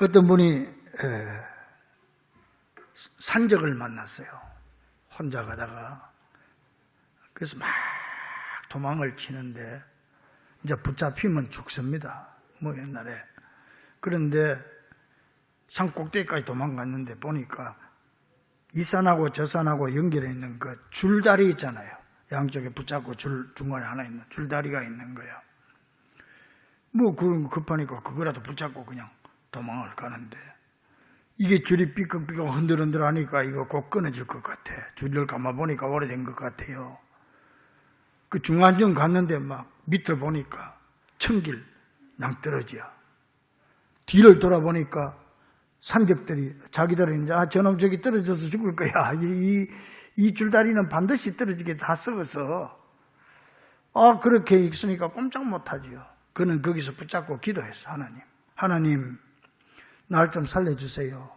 어떤 분이 산적을 만났어요. 혼자 가다가. 그래서 막 도망을 치는데 이제 붙잡히면 죽습니다. 뭐 옛날에. 그런데 산 꼭대기까지 도망갔는데 보니까 이 산하고 저 산하고 연결해 있는 그 줄다리 있잖아요. 양쪽에 붙잡고 중간에 하나 있는 줄다리가 있는 거야. 뭐 그런 거 급하니까 그거라도 붙잡고 그냥 도망을 가는데 이게 줄이 삐걱삐걱 흔들흔들 하니까 이거 곧 끊어질 것 같아. 줄을 감아보니까 오래된 것 같아요. 그 중간쯤 갔는데 막 밑을 보니까 천길 낭떠러지야. 뒤를 돌아보니까 산적들이 자기들은 이제 저놈 저기 떨어져서 죽을 거야. 이 줄다리는 반드시 떨어지게 다 썩어서 그렇게 있으니까 꼼짝 못하지요. 그는 거기서 붙잡고 기도했어. 하나님 날 좀 살려주세요.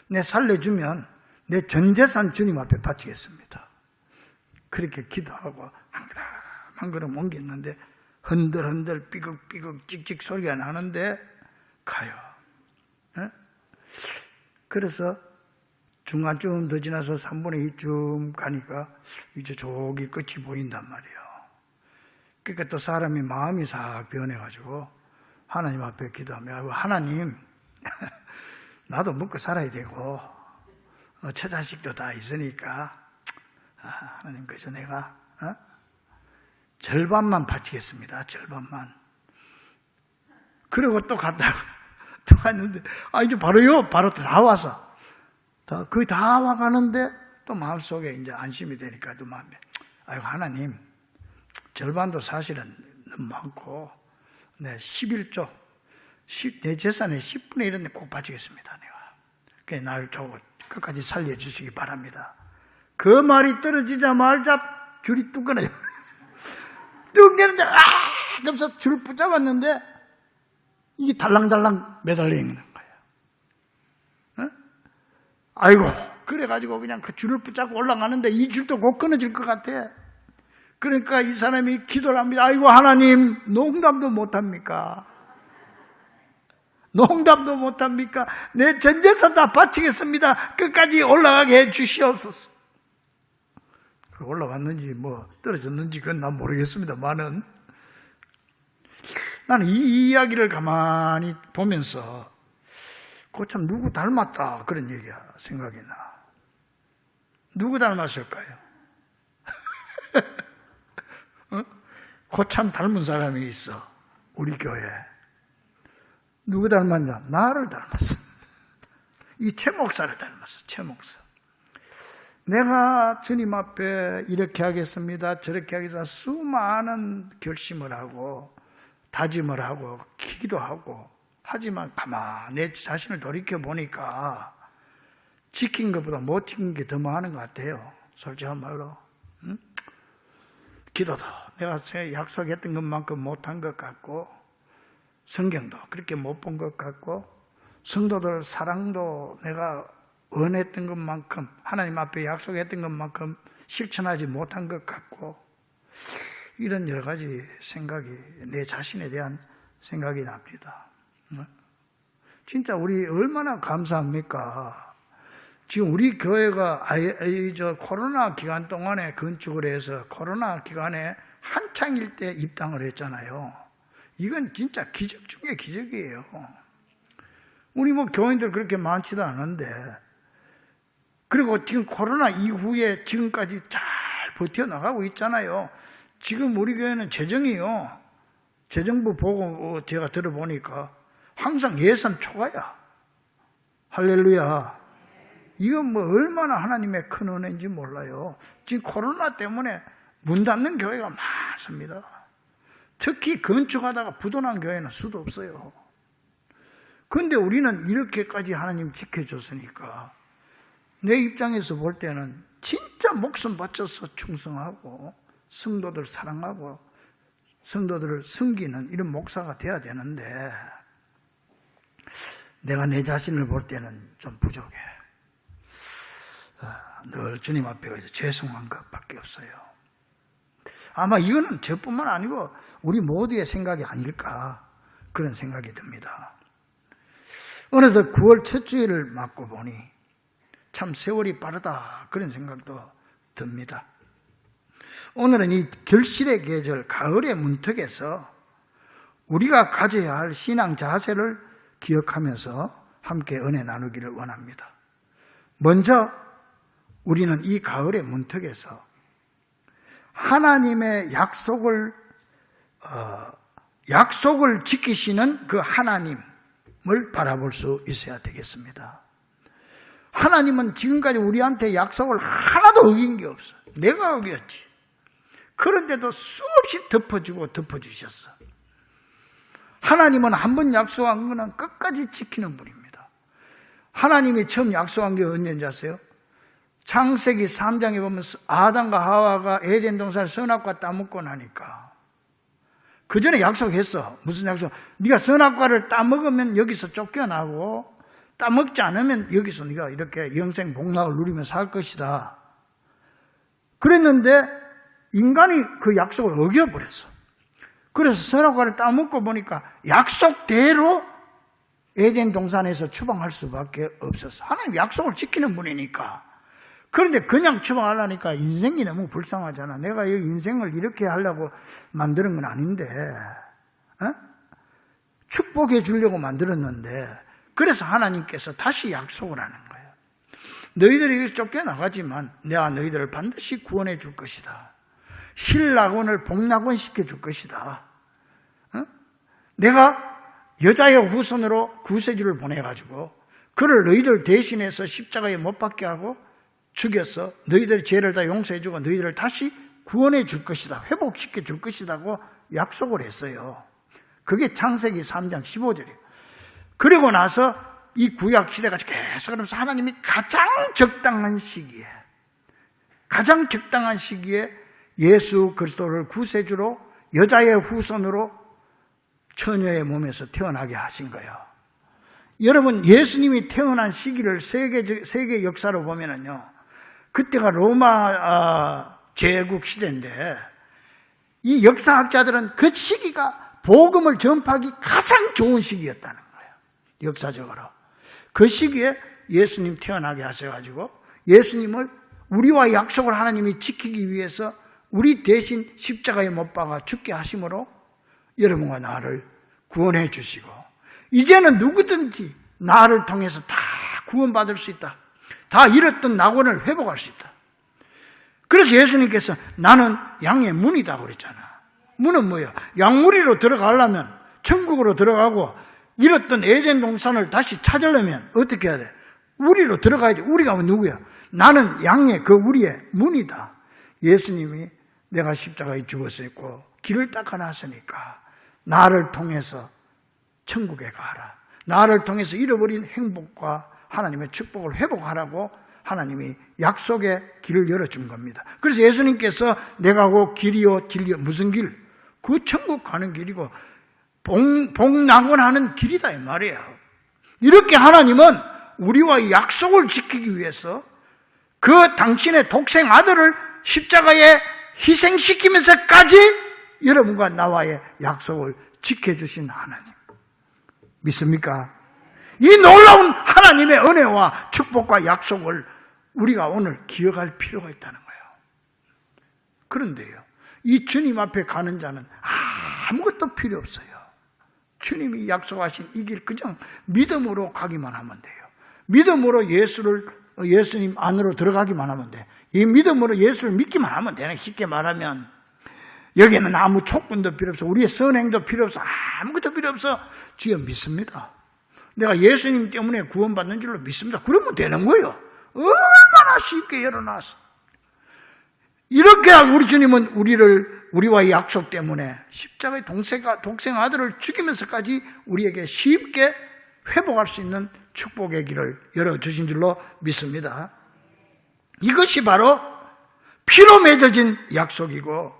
내 살려주면 내 전 재산 주님 앞에 바치겠습니다. 그렇게 기도하고 한 걸음 옮겼는데 흔들흔들 삐걱삐걱 찍찍 소리가 나는데 가요. 그래서 중간쯤 더 지나서 3분의 2쯤 가니까 이제 저기 끝이 보인단 말이에요. 그러니까 또 사람이 마음이 싹 변해가지고 하나님 앞에 기도하면 하나님 나도 먹고 살아야 되고 처자식도 다 있으니까 하나님 그래서 내가 절반만 바치겠습니다. 절반만. 그리고 또 갔다가 또 갔는데 이제 바로요. 바로 다 와서 거의 다 와가는데 또 마음속에 이제 안심이 되니까 또 마음에 하나님 절반도 사실은 너무 많고 내 11조 내 재산의 10분의 1은 꼭 바치겠습니다. 내가. 그래 날 끝까지 살려주시기 바랍니다. 그 말이 떨어지자마자 줄이 뚝 끊어져. 뚝 내는데 그래서 줄 붙잡았는데 이게 달랑달랑 매달려 있는 거예요. 아이고 그래가지고 그냥 그 줄을 붙잡고 올라가는데 이 줄도 곧 끊어질 것 같아. 그러니까 이 사람이 기도를 합니다. 아이고 하나님 농담도 못합니까? 농담도 못합니까? 내 전 재산 다 바치겠습니다. 끝까지 올라가게 해 주시옵소서. 올라갔는지 뭐 떨어졌는지 그건 난 모르겠습니다만은 나는 이 이야기를 가만히 보면서 참 누구 닮았다 그런 얘기가 생각이 나. 누구 닮았을까요? 참 닮은 사람이 있어. 우리 교회에. 누구 닮았냐? 나를 닮았어. 이 최 목사를 닮았어. 최 목사. 내가 주님 앞에 이렇게 하겠습니다. 저렇게 하겠습니다. 수많은 결심을 하고 다짐을 하고 기도하고 하지만 가만 내 자신을 돌이켜보니까 지킨 것보다 못 지킨 게 더 많은 것 같아요. 솔직한 말로. 기도도 내가 약속했던 것만큼 못한 것 같고 성경도 그렇게 못 본 것 같고 성도들 사랑도 내가 원했던 것만큼 하나님 앞에 약속했던 것만큼 실천하지 못한 것 같고 이런 여러 가지 생각이 내 자신에 대한 생각이 납니다. 진짜 우리 얼마나 감사합니까? 지금 우리 교회가 코로나 기간 동안에 건축을 해서 코로나 기간에 한창일 때 입당을 했잖아요. 이건 진짜 기적 중에 기적이에요. 우리 교인들 그렇게 많지도 않은데 그리고 지금 코로나 이후에 지금까지 잘 버텨나가고 있잖아요. 지금 우리 교회는 재정부 보고 제가 들어보니까 항상 예산 초과야. 할렐루야. 이건 얼마나 하나님의 큰 은혜인지 몰라요. 지금 코로나 때문에 문 닫는 교회가 많습니다. 특히 건축하다가 부도난 교회는 수도 없어요. 그런데 우리는 이렇게까지 하나님 지켜줬으니까 내 입장에서 볼 때는 진짜 목숨 바쳐서 충성하고 성도들 사랑하고 성도들을 섬기는 이런 목사가 돼야 되는데 내가 내 자신을 볼 때는 좀 부족해. 늘 주님 앞에 가서 죄송한 것밖에 없어요. 아마 이거는 저뿐만 아니고 우리 모두의 생각이 아닐까 그런 생각이 듭니다. 어느덧 9월 첫 주일을 맞고 보니 참 세월이 빠르다 그런 생각도 듭니다. 오늘은 이 결실의 계절, 가을의 문턱에서 우리가 가져야 할 신앙 자세를 기억하면서 함께 은혜 나누기를 원합니다. 먼저 우리는 이 가을의 문턱에서 하나님의 약속을 지키시는 그 하나님을 바라볼 수 있어야 되겠습니다. 하나님은 지금까지 우리한테 약속을 하나도 어긴 게 없어. 내가 어겼지. 그런데도 수없이 덮어주셨어. 하나님은 한 번 약속한 거는 끝까지 지키는 분입니다. 하나님이 처음 약속한 게 언제인지 아세요? 창세기 3장에 보면 아담과 하와가 에덴 동산을 선악과 따먹고 나니까 그 전에 약속했어. 무슨 약속? 네가 선악과를 따먹으면 여기서 쫓겨나고 따먹지 않으면 여기서 네가 이렇게 영생 복락을 누리며 살 것이다. 그랬는데 인간이 그 약속을 어겨버렸어. 그래서 선악과를 따먹고 보니까 약속대로 에덴 동산에서 추방할 수밖에 없었어. 하나님 약속을 지키는 분이니까. 그런데 그냥 추방하려니까 인생이 너무 불쌍하잖아. 내가 이 인생을 이렇게 하려고 만드는 건 아닌데, 축복해 주려고 만들었는데, 그래서 하나님께서 다시 약속을 하는 거예요. 너희들이 여기서 쫓겨나가지만 내가 너희들을 반드시 구원해 줄 것이다. 실낙원을 복낙원 시켜줄 것이다. 내가 여자의 후손으로 구세주를 보내가지고 그를 너희들 대신해서 십자가에 못 박게 하고 죽여서 너희들의 죄를 다 용서해주고 너희들을 다시 구원해 줄 것이다. 회복시켜 줄 것이라고 약속을 했어요. 그게 창세기 3장 15절이에요. 그리고 나서 이 구약 시대가 계속 그러면서 하나님이 가장 적당한 시기에 예수 그리스도를 구세주로 여자의 후손으로 처녀의 몸에서 태어나게 하신 거예요. 여러분, 예수님이 태어난 시기를 세계 역사로 보면은요, 그때가 로마 제국 시대인데 이 역사학자들은 그 시기가 복음을 전파하기 가장 좋은 시기였다는 거예요. 역사적으로. 그 시기에 예수님 태어나게 하셔가지고 예수님을 우리와 약속을 하나님이 지키기 위해서 우리 대신 십자가에 못 박아 죽게 하심으로 여러분과 나를 구원해 주시고 이제는 누구든지 나를 통해서 다 구원받을 수 있다. 다 잃었던 낙원을 회복할 수 있다. 그래서 예수님께서 나는 양의 문이다 그랬잖아. 문은 뭐예요? 양무리로 들어가려면 천국으로 들어가고 잃었던 에덴 동산을 다시 찾으려면 어떻게 해야 돼? 우리로 들어가야지. 우리가 누구야? 나는 양의 그 우리의 문이다. 예수님이 내가 십자가에 죽었었고 길을 닦아놨으니까 나를 통해서 천국에 가라. 나를 통해서 잃어버린 행복과 하나님의 축복을 회복하라고 하나님이 약속의 길을 열어준 겁니다. 그래서 예수님께서 내가 곧 길이요 진리요. 무슨 길? 그 천국 가는 길이고 복낙원하는 길이다 이 말이에요. 이렇게 하나님은 우리와 약속을 지키기 위해서 그 당신의 독생 아들을 십자가에 희생시키면서까지 여러분과 나와의 약속을 지켜주신 하나님. 믿습니까? 이 놀라운 하나님의 은혜와 축복과 약속을 우리가 오늘 기억할 필요가 있다는 거예요. 그런데요, 이 주님 앞에 가는 자는 아무것도 필요 없어요. 주님이 약속하신 이 길 그냥 믿음으로 가기만 하면 돼요. 믿음으로 예수님 안으로 들어가기만 하면 돼. 이 믿음으로 예수를 믿기만 하면 되네. 쉽게 말하면 여기는 아무 조건도 필요 없어. 우리의 선행도 필요 없어. 아무것도 필요 없어. 주여 믿습니다. 내가 예수님 때문에 구원받는 줄로 믿습니다. 그러면 되는 거예요. 얼마나 쉽게 열어놨어. 이렇게 우리 주님은 우리와의 약속 때문에 십자가의 독생 아들을 죽이면서까지 우리에게 쉽게 회복할 수 있는 축복의 길을 열어주신 줄로 믿습니다. 이것이 바로 피로 맺어진 약속이고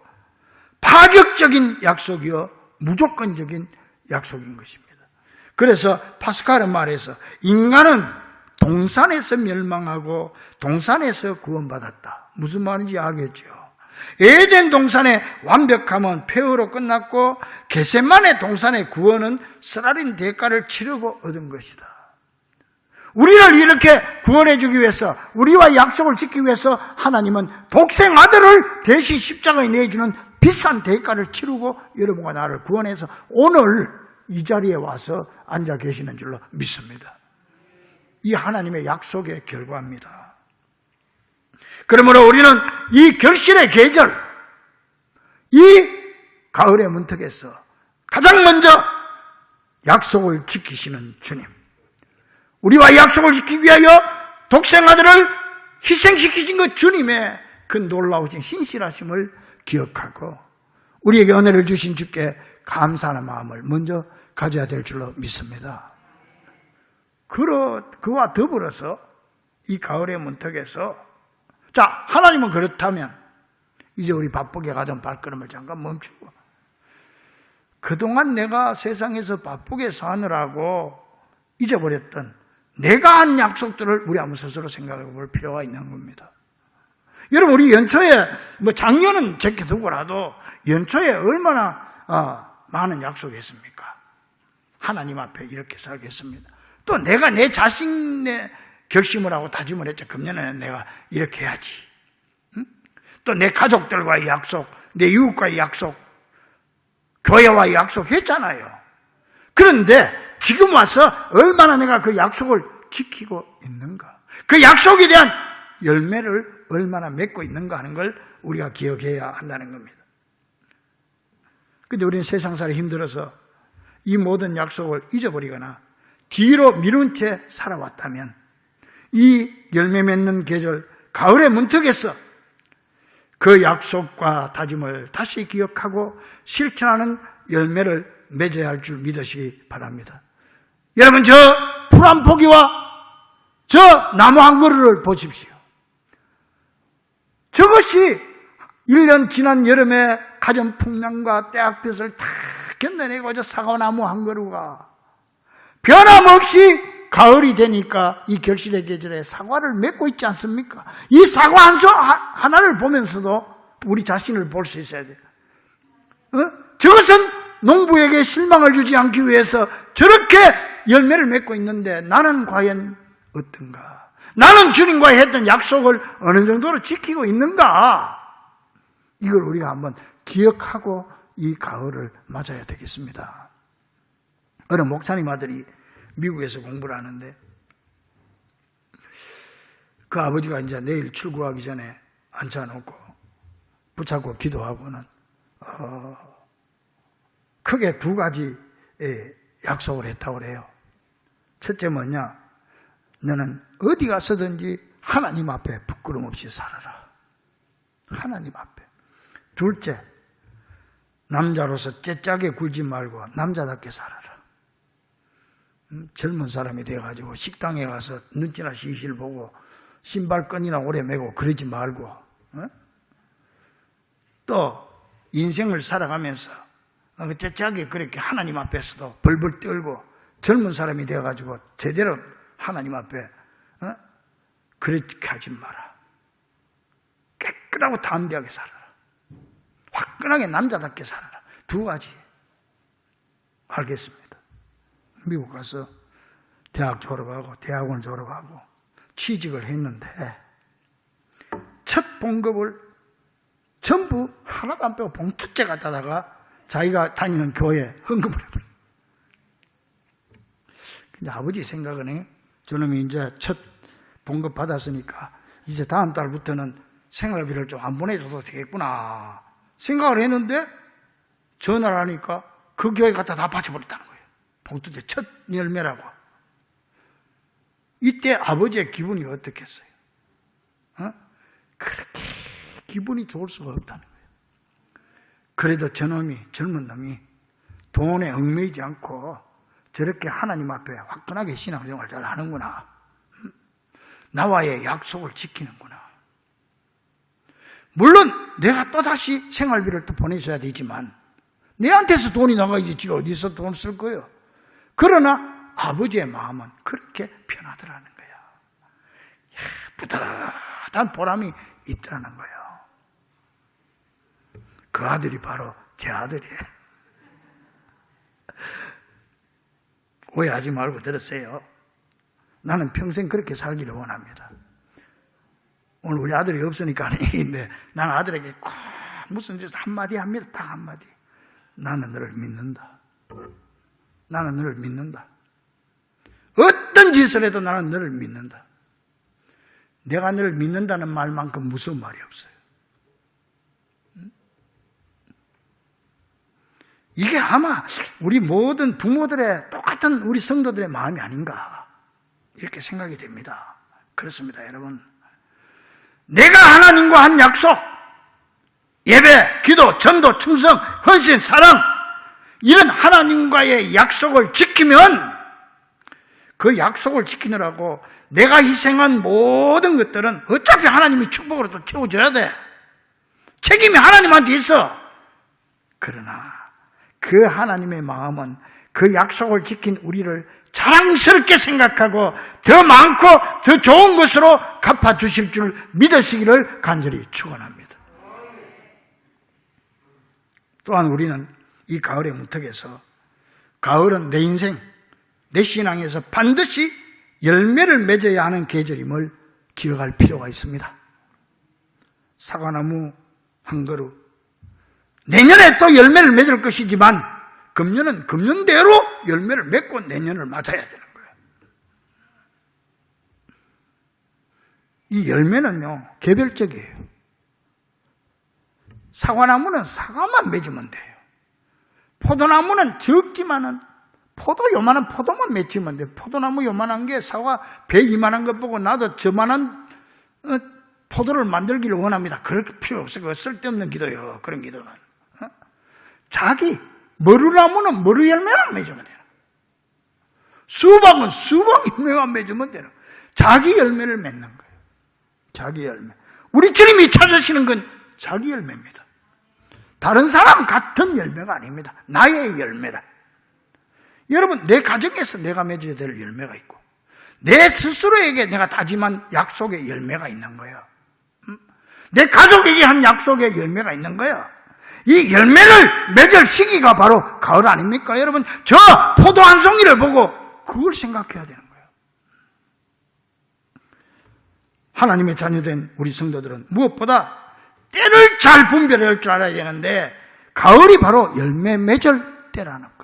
파격적인 약속이요 무조건적인 약속인 것입니다. 그래서 파스칼은 말해서 인간은 동산에서 멸망하고 동산에서 구원받았다. 무슨 말인지 알겠죠? 에덴 동산의 완벽함은 폐허로 끝났고 겟세마네 동산의 구원은 쓰라린 대가를 치르고 얻은 것이다. 우리를 이렇게 구원해 주기 위해서, 우리와 약속을 지키기 위해서 하나님은 독생 아들을 대신 십자가에 내주는 비싼 대가를 치르고 여러분과 나를 구원해서 오늘 이 자리에 와서 앉아 계시는 줄로 믿습니다. 이 하나님의 약속의 결과입니다. 그러므로 우리는 이 결실의 계절, 이 가을의 문턱에서 가장 먼저 약속을 지키시는 주님, 우리와 약속을 지키기 위하여 독생아들을 희생시키신 그 주님의 그 놀라우신 신실하심을 기억하고 우리에게 은혜를 주신 주께 감사하는 마음을 먼저 가져야 될 줄로 믿습니다. 그와 더불어서 이 가을의 문턱에서, 자, 하나님은 그렇다면 이제 우리 바쁘게 가던 발걸음을 잠깐 멈추고, 그동안 내가 세상에서 바쁘게 사느라고 잊어버렸던 내가 한 약속들을 우리 한번 스스로 생각해 볼 필요가 있는 겁니다. 여러분, 우리 연초에, 작년은 제껴두고라도 연초에 얼마나 많은 약속이 있습니까? 하나님 앞에 이렇게 살겠습니다. 또 내가 내 자신의 결심을 하고 다짐을 했죠. 금년에는 내가 이렇게 해야지. 또 내 가족들과의 약속, 내 이웃과의 약속, 교회와의 약속 했잖아요. 그런데 지금 와서 얼마나 내가 그 약속을 지키고 있는가, 그 약속에 대한 열매를 얼마나 맺고 있는가 하는 걸 우리가 기억해야 한다는 겁니다. 그런데 우리는 세상살이 힘들어서 이 모든 약속을 잊어버리거나 뒤로 미룬 채 살아왔다면 이 열매 맺는 계절 가을의 문턱에서 그 약속과 다짐을 다시 기억하고 실천하는 열매를 맺어야 할 줄 믿으시기 바랍니다. 여러분, 저 풀 한 포기와 저 나무 한 그루를 보십시오. 저것이 1년 지난 여름에 가전 풍랑과 때학볕을 다 견뎌내고 저 사과나무 한 그루가 변함없이 가을이 되니까 이 결실의 계절에 사과를 맺고 있지 않습니까? 이 사과 한 수 하나를 보면서도 우리 자신을 볼 수 있어야 돼요. 저것은 농부에게 실망을 주지 않기 위해서 저렇게 열매를 맺고 있는데 나는 과연 어떤가? 나는 주님과 했던 약속을 어느 정도로 지키고 있는가? 이걸 우리가 한번 기억하고 이 가을을 맞아야 되겠습니다. 어느 목사님 아들이 미국에서 공부를 하는데 그 아버지가 이제 내일 출국하기 전에 앉혀놓고 붙잡고 기도하고는 크게 두 가지 약속을 했다고 그래요. 첫째 뭐냐? 너는 어디 가서든지 하나님 앞에 부끄럼 없이 살아라. 하나님 앞에. 둘째, 남자로서 째짜게 굴지 말고 남자답게 살아라. 젊은 사람이 돼가지고 식당에 가서 눈치나 시실 보고 신발끈이나 오래 매고 그러지 말고, 또 인생을 살아가면서 째짜게 그렇게 하나님 앞에서도 벌벌 떨고 젊은 사람이 돼가지고 제대로 하나님 앞에 그렇게 하지 마라. 깨끗하고 담대하게 살아라. 화끈하게 남자답게 살아라. 두 가지. 알겠습니다. 미국 가서 대학 졸업하고 대학원 졸업하고 취직을 했는데 첫 봉급을 전부 하나도 안 빼고 봉투째 갖다다가 자기가 다니는 교회에 헌금을 해버려요. 근데 아버지 생각은 저놈이 이제 첫 봉급 받았으니까 이제 다음 달부터는 생활비를 좀 안 보내줘도 되겠구나 생각을 했는데 전화를 하니까 그 교회 갖다 다 바쳐버렸다는 거예요. 봉투째 첫 열매라고. 이때 아버지의 기분이 어떻겠어요? 그렇게 기분이 좋을 수가 없다는 거예요. 그래도 저놈이, 젊은 놈이 돈에 얽매이지 않고 저렇게 하나님 앞에 화끈하게 신앙생활 잘 하는구나. 나와의 약속을 지키는구나. 물론 내가 또다시 생활비를 또 보내줘야 되지만 내한테서 돈이 나가야지 지가 어디서 돈 쓸 거예요. 그러나 아버지의 마음은 그렇게 편하더라는 거예요. 뿌듯한 보람이 있더라는 거예요. 그 아들이 바로 제 아들이에요. 오해하지 말고 들으세요. 나는 평생 그렇게 살기를 원합니다. 오늘 우리 아들이 없으니까 하는 얘기인데 나는 아들에게 꼭 무슨 짓 한마디 합니다. 딱 한마디. 나는 너를 믿는다. 나는 너를 믿는다. 어떤 짓을 해도 나는 너를 믿는다. 내가 너를 믿는다는 말만큼 무서운 말이 없어요. 이게 아마 우리 모든 부모들의 똑같은 우리 성도들의 마음이 아닌가 이렇게 생각이 됩니다. 그렇습니다, 여러분. 내가 하나님과 한 약속, 예배, 기도, 전도, 충성, 헌신, 사랑, 이런 하나님과의 약속을 지키면 그 약속을 지키느라고 내가 희생한 모든 것들은 어차피 하나님이 축복으로 또 채워줘야 돼. 책임이 하나님한테 있어. 그러나 그 하나님의 마음은 그 약속을 지킨 우리를 자랑스럽게 생각하고 더 많고 더 좋은 것으로 갚아주실 줄 믿으시기를 간절히 축원합니다. 또한 우리는 이 가을의 문턱에서 가을은 내 인생, 내 신앙에서 반드시 열매를 맺어야 하는 계절임을 기억할 필요가 있습니다. 사과나무 한 그루, 내년에 또 열매를 맺을 것이지만 금년은 금년대로 열매를 맺고 내년을 맞아야 되는 거예요. 이 열매는요, 개별적이에요. 사과나무는 사과만 맺으면 돼요. 포도나무는 적지만은 요만한 포도만 맺히면 돼요. 포도나무 요만한 게 사과 배 이만한 것 보고 나도 저만한 포도를 만들기를 원합니다. 그럴 필요 없어요. 그거 쓸데없는 기도예요. 그런 기도는. 머루나무는 머루 열매만 맺으면 돼요. 수박은 수박 열매만 맺으면 돼요. 자기 열매를 맺는 거예요. 자기 열매. 우리 주님이 찾으시는 건 자기 열매입니다. 다른 사람 같은 열매가 아닙니다. 나의 열매라. 여러분, 내 가정에서 내가 맺어야 될 열매가 있고 내 스스로에게 내가 다짐한 약속의 열매가 있는 거예요. 내 가족에게 한 약속의 열매가 있는 거예요. 이 열매를 맺을 시기가 바로 가을 아닙니까? 여러분, 저 포도 한 송이를 보고 그걸 생각해야 되는 거예요. 하나님의 자녀된 우리 성도들은 무엇보다 때를 잘 분별할 줄 알아야 되는데 가을이 바로 열매 맺을 때라는 거예요.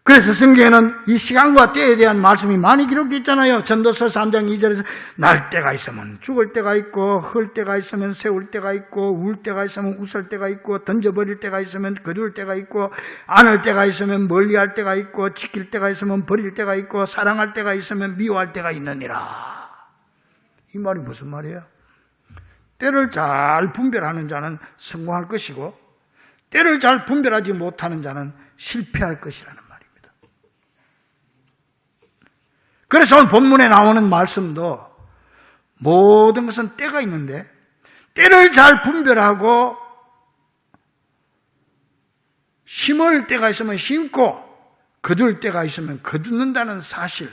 그래서 성경에는 이 시간과 때에 대한 말씀이 많이 기록되어 있잖아요. 전도서 3장 2절에서 날 때가 있으면 죽을 때가 있고 흘 때가 있으면 세울 때가 있고 울 때가 있으면 웃을 때가 있고 던져버릴 때가 있으면 거둘 때가 있고 안을 때가 있으면 멀리할 때가 있고 지킬 때가 있으면 버릴 때가 있고 사랑할 때가 있으면 미워할 때가 있느니라. 이 말이 무슨 말이에요? 때를 잘 분별하는 자는 성공할 것이고 때를 잘 분별하지 못하는 자는 실패할 것이라는 말입니다. 그래서 오늘 본문에 나오는 말씀도 모든 것은 때가 있는데 때를 잘 분별하고 심을 때가 있으면 심고 거둘 때가 있으면 거두는다는 사실,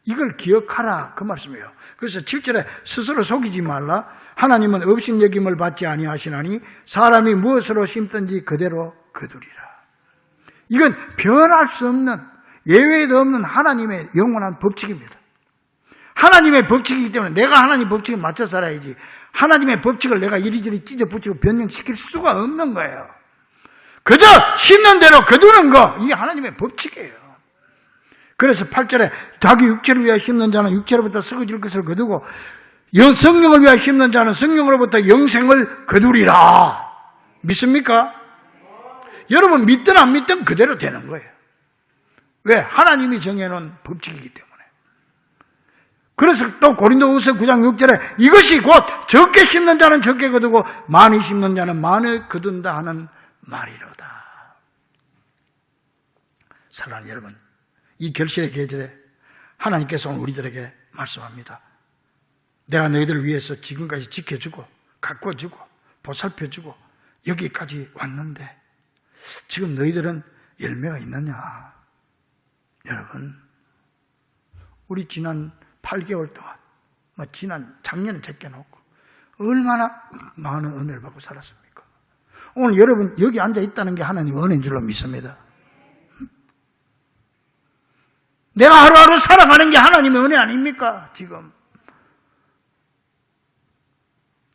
이걸 기억하라 그 말씀이에요. 그래서 7절에 스스로 속이지 말라. 하나님은 업신여김을 받지 아니하시나니 사람이 무엇으로 심든지 그대로 거두리라. 이건 변할 수 없는, 예외도 없는 하나님의 영원한 법칙입니다. 하나님의 법칙이기 때문에 내가 하나님 법칙에 맞춰 살아야지 하나님의 법칙을 내가 이리저리 찢어 붙이고 변형시킬 수가 없는 거예요. 그저 심는 대로 거두는 거, 이게 하나님의 법칙이에요. 그래서 8절에 자기 육체를 위하여 심는 자는 육체로부터 썩어질 것을 거두고 성령을 위하여 심는 자는 성령으로부터 영생을 거두리라. 믿습니까? 여러분, 믿든 안 믿든 그대로 되는 거예요. 왜? 하나님이 정해놓은 법칙이기 때문에. 그래서 또 고린도후서 9장 6절에 이것이 곧 적게 심는 자는 적게 거두고 많이 심는 자는 많이 거둔다 하는 말이로다. 사랑하는 여러분, 이 결실의 계절에 하나님께서 오늘 우리들에게 말씀합니다. 내가 너희들을 위해서 지금까지 지켜주고 가꿔주고 보살펴주고 여기까지 왔는데 지금 너희들은 열매가 있느냐? 여러분, 우리 지난 8개월 동안, 지난 작년에 제껴놓고 얼마나 많은 은혜를 받고 살았습니까? 오늘 여러분 여기 앉아 있다는 게 하나님의 은혜인 줄로 믿습니다. 내가 하루하루 살아가는 게 하나님의 은혜 아닙니까? 지금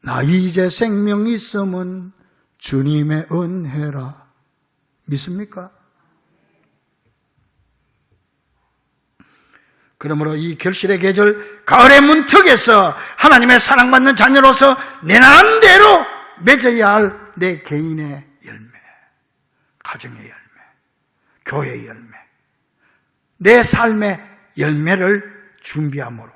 나 이제 생명 있음은 주님의 은혜라. 믿습니까? 그러므로 이 결실의 계절 가을의 문턱에서 하나님의 사랑받는 자녀로서 내 나름대로 맺어야 할 내 개인의 열매, 가정의 열매, 교회의 열매, 내 삶의 열매를 준비함으로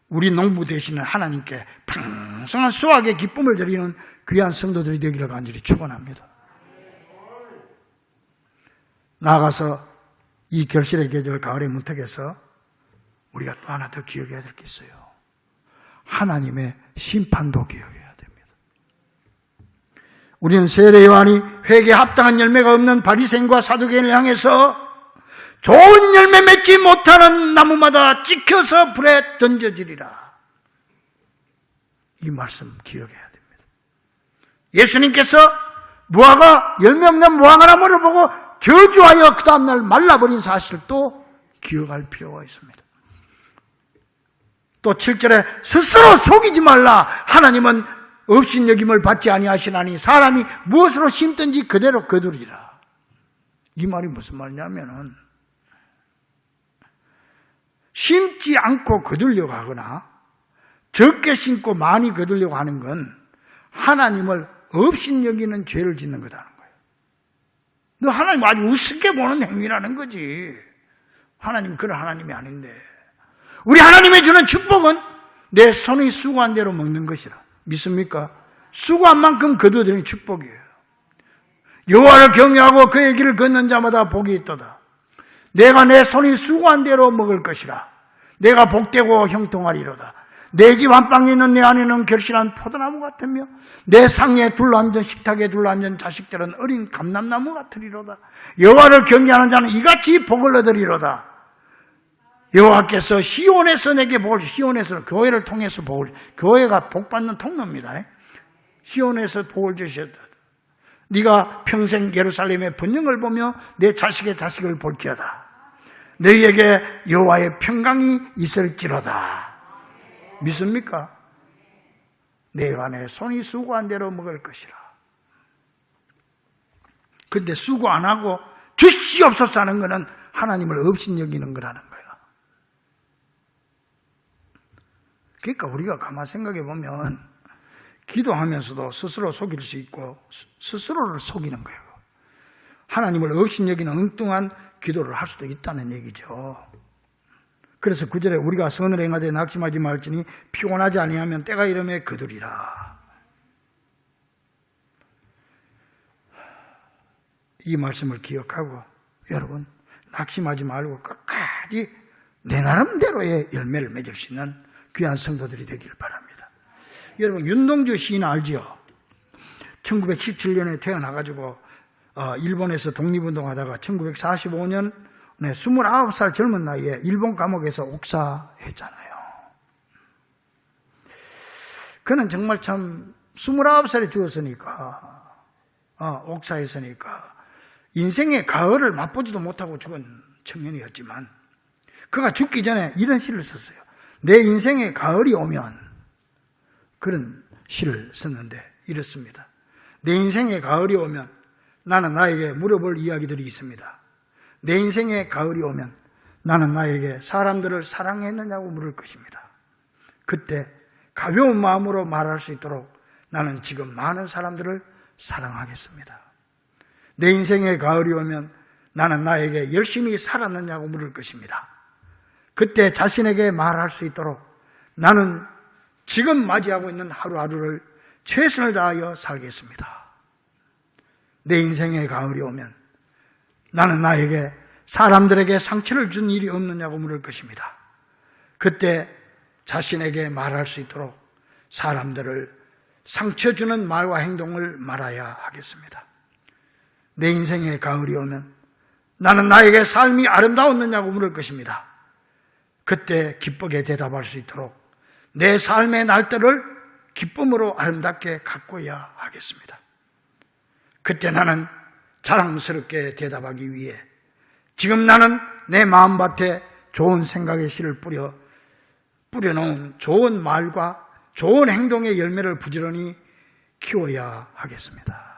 우리 농부 되시는 하나님께 풍성한 수확의 기쁨을 드리는 귀한 성도들이 되기를 간절히 축원합니다. 나아가서 이 결실의 계절 가을의 문턱에서 우리가 또 하나 더 기억해야 될 게 있어요. 하나님의 심판도 기억해야 됩니다. 우리는 세례 요한이 회개에 합당한 열매가 없는 바리새인과 사두개인을 향해서 좋은 열매 맺지 못하는 나무마다 찍혀서 불에 던져지리라. 이 말씀 기억해야 됩니다. 예수님께서 무화과 열매 없는 무화과 나무를 보고 저주하여 그 다음날 말라버린 사실도 기억할 필요가 있습니다. 또 7절에 스스로 속이지 말라. 하나님은 업신여김을 받지 아니하시나니 사람이 무엇으로 심든지 그대로 거두리라. 이 말이 무슨 말이냐면은 심지 않고 거두려고 하거나 적게 심고 많이 거두려고 하는 건 하나님을 업신여기는 죄를 짓는 거다는 거예요. 너 하나님 아주 우습게 보는 행위라는 거지. 하나님 그런 하나님이 아닌데. 우리 하나님이 주는 축복은 내 손이 수고한 대로 먹는 것이라. 믿습니까? 수고한 만큼 거두어드리는 축복이에요. 여호와를 경외하고 그의 길을 걷는 자마다 복이 있도다. 내가 내 손이 수고한 대로 먹을 것이라. 내가 복되고 형통하리로다. 내 집 안방에 있는 내 안에는 결실한 포도나무 같으며 내 상에 둘러앉은 식탁에 둘러앉은 자식들은 어린 감람나무 같으리로다. 여호와를 경외하는 자는 이같이 복을 얻으리로다. 여호와께서 시온에서 내게 복을, 시온에서 교회를 통해서 복을, 교회가 복받는 통로입니다. 시온에서 복을 주셨다. 네가 평생 예루살렘의 번영을 보며 내 자식의 자식을 볼지어다. 너희에게 여호와의 평강이 있을지로다. 믿습니까? 내가 내 손이 수고한 대로 먹을 것이라. 근데 수고 안 하고 주시옵소서 하는 것은 하나님을 업신여기는 거라는 거예요. 그러니까 우리가 가만 생각해 보면 기도하면서도 스스로 속일 수 있고 스스로를 속이는 거예요. 하나님을 업신여기는 엉뚱한 기도를 할 수도 있다는 얘기죠. 그래서 9절에 우리가 선을 행하되 낙심하지 말지니 피곤하지 아니하면 때가 이름에 거두리라. 이 말씀을 기억하고 여러분 낙심하지 말고 끝까지 내 나름대로의 열매를 맺을 수 있는 귀한 성도들이 되기를 바랍니다. 여러분 윤동주 시인 알지요? 1917년에 태어나가지고 일본에서 독립운동하다가 1945년 29살 젊은 나이에 일본 감옥에서 옥사했잖아요. 그는 정말 참 29살에 죽었으니까 옥사했으니까 인생의 가을을 맛보지도 못하고 죽은 청년이었지만 그가 죽기 전에 이런 시를 썼어요. 내 인생의 가을이 오면, 그런 시를 썼는데 이렇습니다. 내 인생의 가을이 오면 나는 나에게 물어볼 이야기들이 있습니다. 내 인생의 가을이 오면 나는 나에게 사람들을 사랑했느냐고 물을 것입니다. 그때 가벼운 마음으로 말할 수 있도록 나는 지금 많은 사람들을 사랑하겠습니다. 내 인생의 가을이 오면 나는 나에게 열심히 살았느냐고 물을 것입니다. 그때 자신에게 말할 수 있도록 나는 지금 맞이하고 있는 하루하루를 최선을 다하여 살겠습니다. 내 인생의 가을이 오면 나는 나에게 사람들에게 상처를 준 일이 없느냐고 물을 것입니다. 그때 자신에게 말할 수 있도록 사람들을 상처 주는 말과 행동을 말아야 하겠습니다. 내 인생의 가을이 오면 나는 나에게 삶이 아름다웠느냐고 물을 것입니다. 그때 기쁘게 대답할 수 있도록 내 삶의 날들을 기쁨으로 아름답게 가꿔야 하겠습니다. 그때 나는 자랑스럽게 대답하기 위해 지금 나는 내 마음밭에 좋은 생각의 씨를 뿌려놓은 좋은 말과 좋은 행동의 열매를 부지런히 키워야 하겠습니다.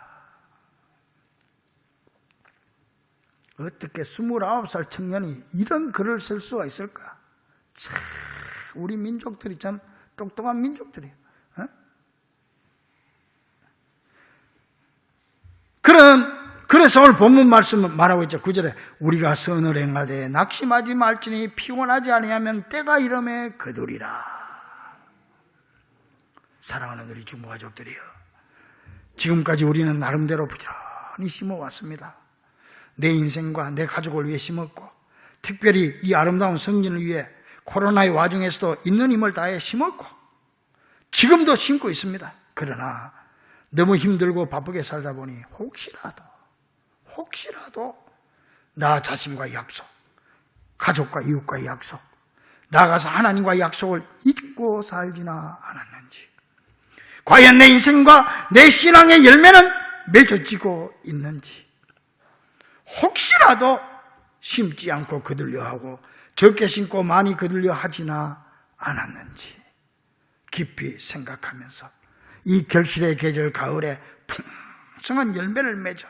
어떻게 29살 청년이 이런 글을 쓸 수가 있을까? 참, 우리 민족들이 참 똑똑한 민족들이에요. 어? 그래서 오늘 본문 말씀은 말하고 있죠. 9절에 우리가 선을 행하되 낙심하지 말지니 피곤하지 아니하면 때가 이름에 거두리라. 사랑하는 우리 중보가족들이여, 지금까지 우리는 나름대로 부지런히 심어왔습니다. 내 인생과 내 가족을 위해 심었고, 특별히 이 아름다운 성전을 위해 코로나의 와중에서도 있는 힘을 다해 심었고, 지금도 심고 있습니다. 그러나 너무 힘들고 바쁘게 살다 보니 혹시라도 나 자신과의 약속, 가족과 이웃과의 약속, 나아가서 하나님과의 약속을 잊고 살지나 않았는지, 과연 내 인생과 내 신앙의 열매는 맺어지고 있는지, 혹시라도 심지 않고 거들려 하고 적게 심고 많이 거들려 하지나 않았는지 깊이 생각하면서 이 결실의 계절 가을에 풍성한 열매를 맺어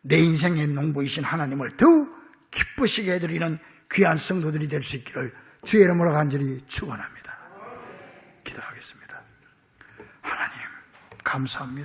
내 인생의 농부이신 하나님을 더욱 기쁘시게 해드리는 귀한 성도들이 될 수 있기를 주의 이름으로 간절히 축원합니다. 기도하겠습니다. 하나님 감사합니다.